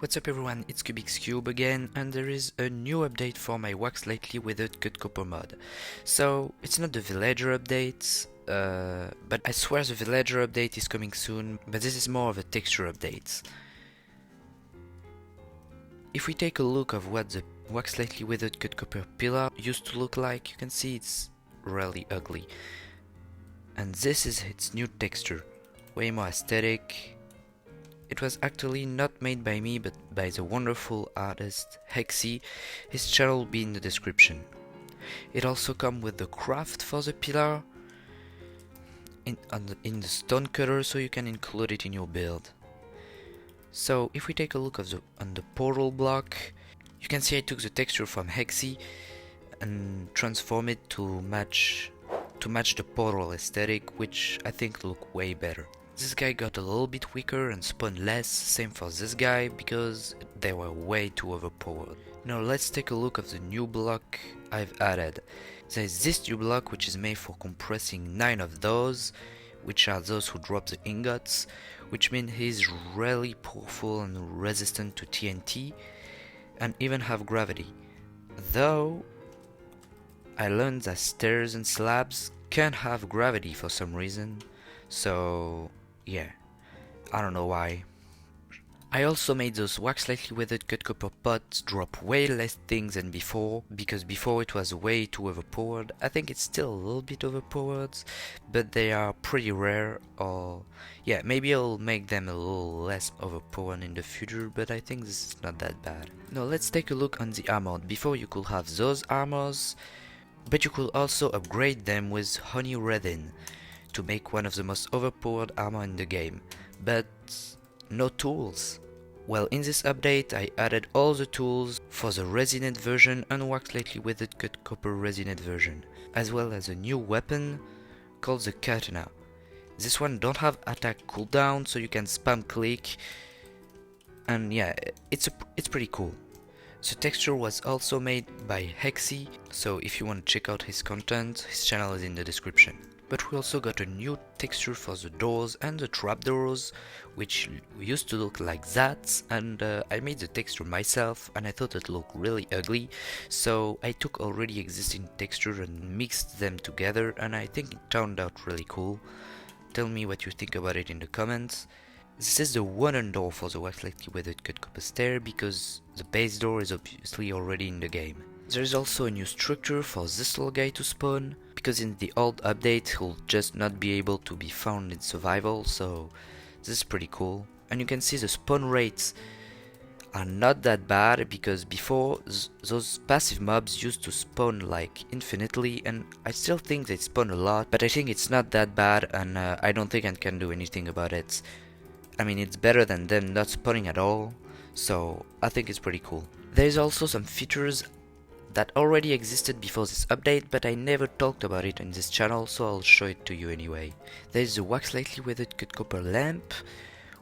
What's up everyone, it's Cubix Cube again, and there is a new update for my Wax Lightly Weathered Cut Copper mod. So, it's not the Villager update, but I swear the Villager update is coming soon, but this is more of a texture update. If we take a look of what the Wax Lightly Weathered Cut Copper pillar used to look like, you can see it's really ugly. And this is its new texture, way more aesthetic. It was actually not made by me, but by the wonderful artist Hexy. His channel will be in the description. It also comes with the craft for the pillar in the stone cutter, so you can include it in your build. So if we take a look on the portal block, you can see I took the texture from Hexy and transform it to match the portal aesthetic, which I think look way better. This guy got a little bit weaker and spawned less, same for this guy, because they were way too overpowered. Now let's take a look of the new block I've added. There is this new block which is made for compressing 9 of those, which are those who drop the ingots, which means he's really powerful and resistant to TNT, and even have gravity. Though, I learned that stairs and slabs can't have gravity for some reason, so yeah, I don't know why. I also made those Wax Lightly Weathered Cut Copper pots drop way less things than before, because before it was way too overpowered. I think it's still a little bit overpowered, but they are pretty rare, or yeah, maybe I'll make them a little less overpowered in the future, but I think this is not that bad. Now let's take a look on the armor. Before you could have those armors, but you could also upgrade them with Honey Resin to make one of the most overpowered armor in the game, but no tools. Well, in this update I added all the tools for the Resonate version and Wax Lightly Weathered Cut Copper Resonate version, as well as a new weapon called the Katana. This one don't have attack cooldown, so you can spam click, and yeah, it's pretty cool. The texture was also made by Hexy, so if you want to check out his content, his channel is in the description. But we also got a new texture for the doors and the trapdoors, which used to look like that, and I made the texture myself and I thought it looked really ugly, so I took already existing texture and mixed them together, and I think it turned out really cool. Tell me what you think about it in the comments. This is the wooden door for the Wax Lightly Weathered Cut Copper stair, because the base door is obviously already in the game. There is also a new structure for this little guy to spawn, because in the old update he'll just not be able to be found in survival, so this is pretty cool. And you can see the spawn rates are not that bad, because before those passive mobs used to spawn like infinitely, and I still think they spawn a lot, but I think it's not that bad, and I don't think I can do anything about it. I mean, it's better than them not spawning at all, so I think it's pretty cool. There is also some features that already existed before this update, but I never talked about it in this channel, so I'll show it to you anyway. There is the Wax Lightly Weathered Cut Copper lamp,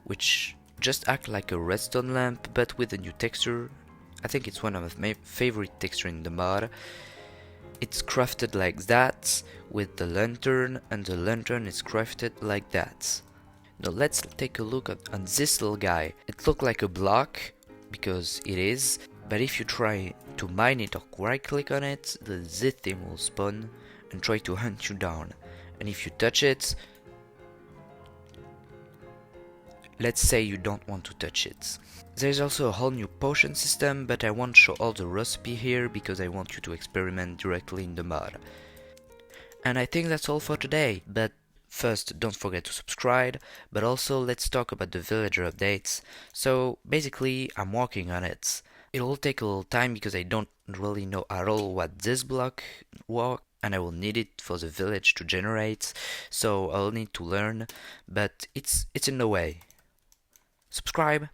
which just acts like a redstone lamp, but with a new texture. I think it's one of my favorite textures in the mod. It's crafted like that, with the lantern, and the lantern is crafted like that. Now let's take a look on this little guy. It looks like a block, because it is, but if you try to mine it or right click on it, the Z thing will spawn and try to hunt you down. And if you touch it, let's say you don't want to touch it. There's also a whole new potion system, but I won't show all the recipe here because I want you to experiment directly in the mod. And I think that's all for today, but first, don't forget to subscribe, but also let's talk about the villager updates. So basically, I'm working on it. It'll take a little time because I don't really know at all what this block works, and I will need it for the village to generate, so I'll need to learn, but it's in the way. Subscribe!